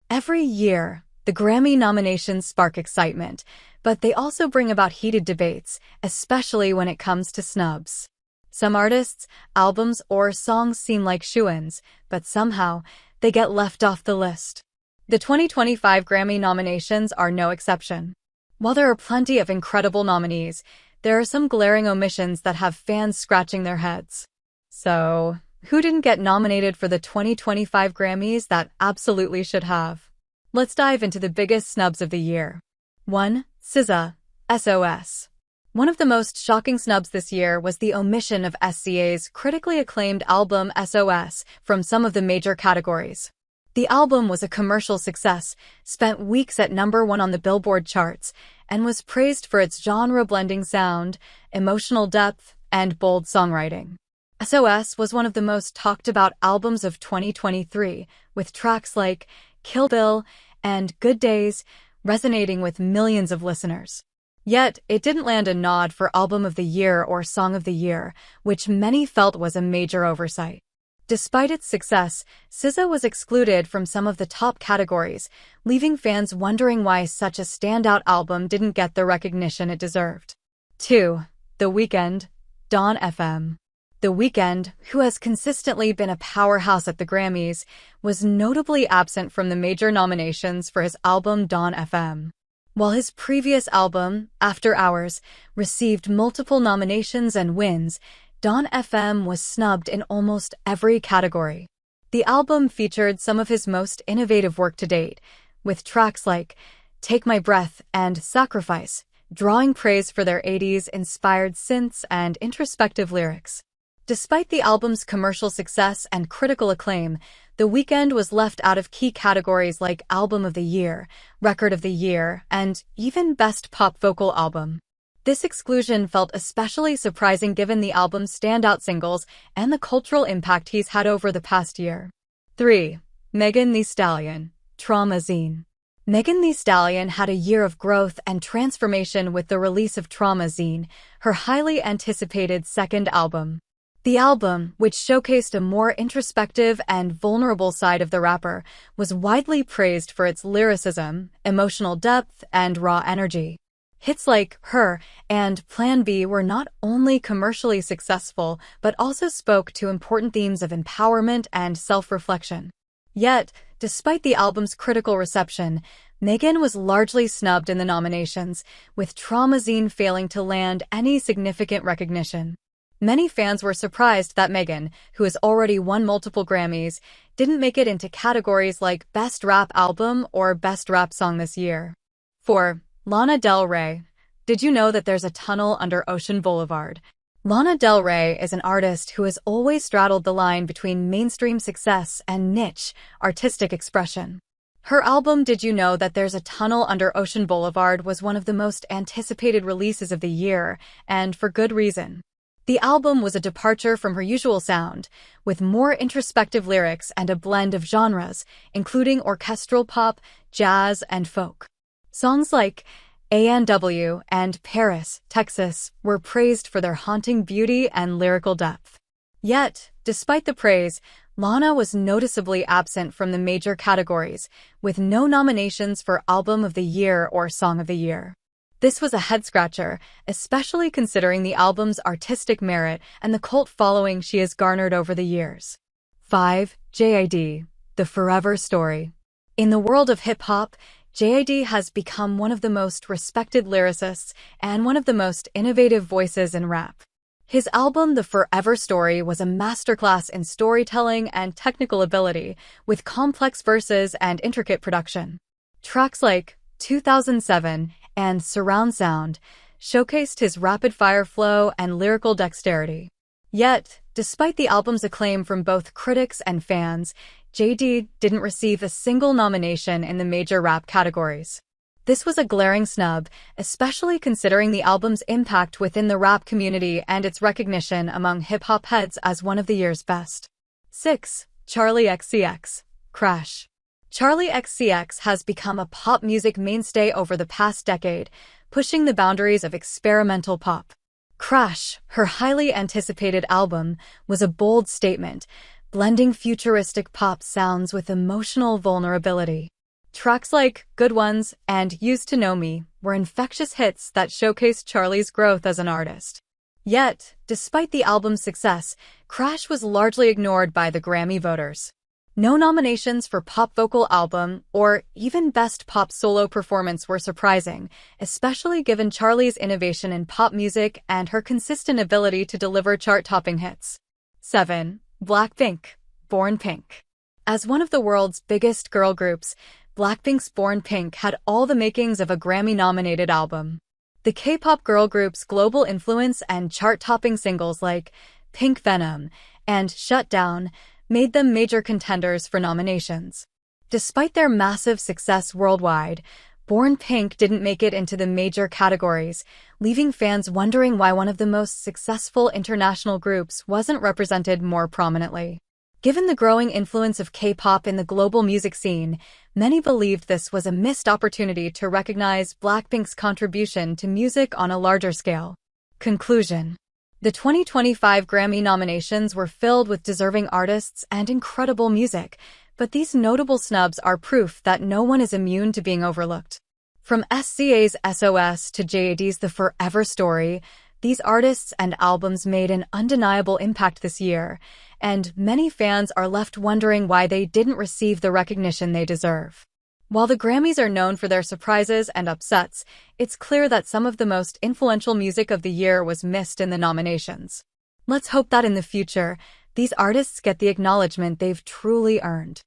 Every year, the Grammy nominations spark excitement, but they also bring about heated debates, especially when it comes to snubs. Some artists, albums, or songs seem like shoo-ins, but somehow, they get left off the list. The 2025 Grammy nominations are no exception. While there are plenty of incredible nominees, there are some glaring omissions that have fans scratching their heads. So, who didn't get nominated for the 2025 Grammys that absolutely should have? Let's dive into the biggest snubs of the year. 1. SZA, SOS. One of the most shocking snubs this year was the omission of SZA's critically acclaimed album SOS from some of the major categories. The album was a commercial success, spent weeks at #1 on the Billboard charts, and was praised for its genre-blending sound, emotional depth, and bold songwriting. SOS was one of the most talked-about albums of 2023, with tracks like Kill Bill and Good Days resonating with millions of listeners. Yet, it didn't land a nod for Album of the Year or Song of the Year, which many felt was a major oversight. Despite its success, SZA was excluded from some of the top categories, leaving fans wondering why such a standout album didn't get the recognition it deserved. 2. The Weeknd, Dawn FM. The Weeknd, who has consistently been a powerhouse at the Grammys, was notably absent from the major nominations for his album Dawn FM. While his previous album, After Hours, received multiple nominations and wins, Dawn FM was snubbed in almost every category. The album featured some of his most innovative work to date, with tracks like Take My Breath and Sacrifice, drawing praise for their 80s-inspired synths and introspective lyrics. Despite the album's commercial success and critical acclaim, The Weeknd was left out of key categories like Album of the Year, Record of the Year, and even Best Pop Vocal Album. This exclusion felt especially surprising given the album's standout singles and the cultural impact he's had over the past year. 3. Megan Thee Stallion, Traumazine. Megan Thee Stallion had a year of growth and transformation with the release of Traumazine, her highly anticipated second album. The album, which showcased a more introspective and vulnerable side of the rapper, was widely praised for its lyricism, emotional depth, and raw energy. Hits like Her and Plan B were not only commercially successful, but also spoke to important themes of empowerment and self-reflection. Yet, despite the album's critical reception, Megan was largely snubbed in the nominations, with Traumazine failing to land any significant recognition. Many fans were surprised that Megan, who has already won multiple Grammys, didn't make it into categories like Best Rap Album or Best Rap Song this year. 4. Lana Del Rey. Did you know that there's a tunnel under Ocean Boulevard? Lana Del Rey is an artist who has always straddled the line between mainstream success and niche, artistic expression. Her album Did You Know That There's a Tunnel Under Ocean Boulevard was one of the most anticipated releases of the year, and for good reason. The album was a departure from her usual sound, with more introspective lyrics and a blend of genres, including orchestral pop, jazz, and folk. Songs like A&W and Paris, Texas were praised for their haunting beauty and lyrical depth. Yet, despite the praise, Lana was noticeably absent from the major categories, with no nominations for Album of the Year or Song of the Year. This was a head-scratcher, especially considering the album's artistic merit and the cult following she has garnered over the years. 5. JID, The Forever Story. In the world of hip-hop, JID has become one of the most respected lyricists and one of the most innovative voices in rap. His album The Forever Story was a masterclass in storytelling and technical ability, with complex verses and intricate production. Tracks like 2007 and Surround Sound showcased his rapid-fire flow and lyrical dexterity. Yet, despite the album's acclaim from both critics and fans, JD didn't receive a single nomination in the major rap categories. This was a glaring snub, especially considering the album's impact within the rap community and its recognition among hip-hop heads as one of the year's best. 6. Charli XCX, Crash. Charli XCX has become a pop music mainstay over the past decade, pushing the boundaries of experimental pop. Crash, her highly anticipated album, was a bold statement, blending futuristic pop sounds with emotional vulnerability. Tracks like Good Ones and Used to Know Me were infectious hits that showcased Charlie's growth as an artist. Yet, despite the album's success, Crash was largely ignored by the Grammy voters. No nominations for Pop Vocal Album or even Best Pop Solo Performance were surprising, especially given Charlie's innovation in pop music and her consistent ability to deliver chart-topping hits. 7. Blackpink, Born Pink. As one of the world's biggest girl groups, Blackpink's Born Pink had all the makings of a Grammy-nominated album. The K-pop girl group's global influence and chart-topping singles like Pink Venom and Shut Down made them major contenders for nominations. Despite their massive success worldwide, Born Pink didn't make it into the major categories, leaving fans wondering why one of the most successful international groups wasn't represented more prominently. Given the growing influence of K-pop in the global music scene, many believed this was a missed opportunity to recognize Blackpink's contribution to music on a larger scale. Conclusion. The 2025 Grammy nominations were filled with deserving artists and incredible music, but these notable snubs are proof that no one is immune to being overlooked. From SZA's SOS to JAD's The Forever Story, these artists and albums made an undeniable impact this year, and many fans are left wondering why they didn't receive the recognition they deserve. While the Grammys are known for their surprises and upsets, it's clear that some of the most influential music of the year was missed in the nominations. Let's hope that in the future, these artists get the acknowledgement they've truly earned.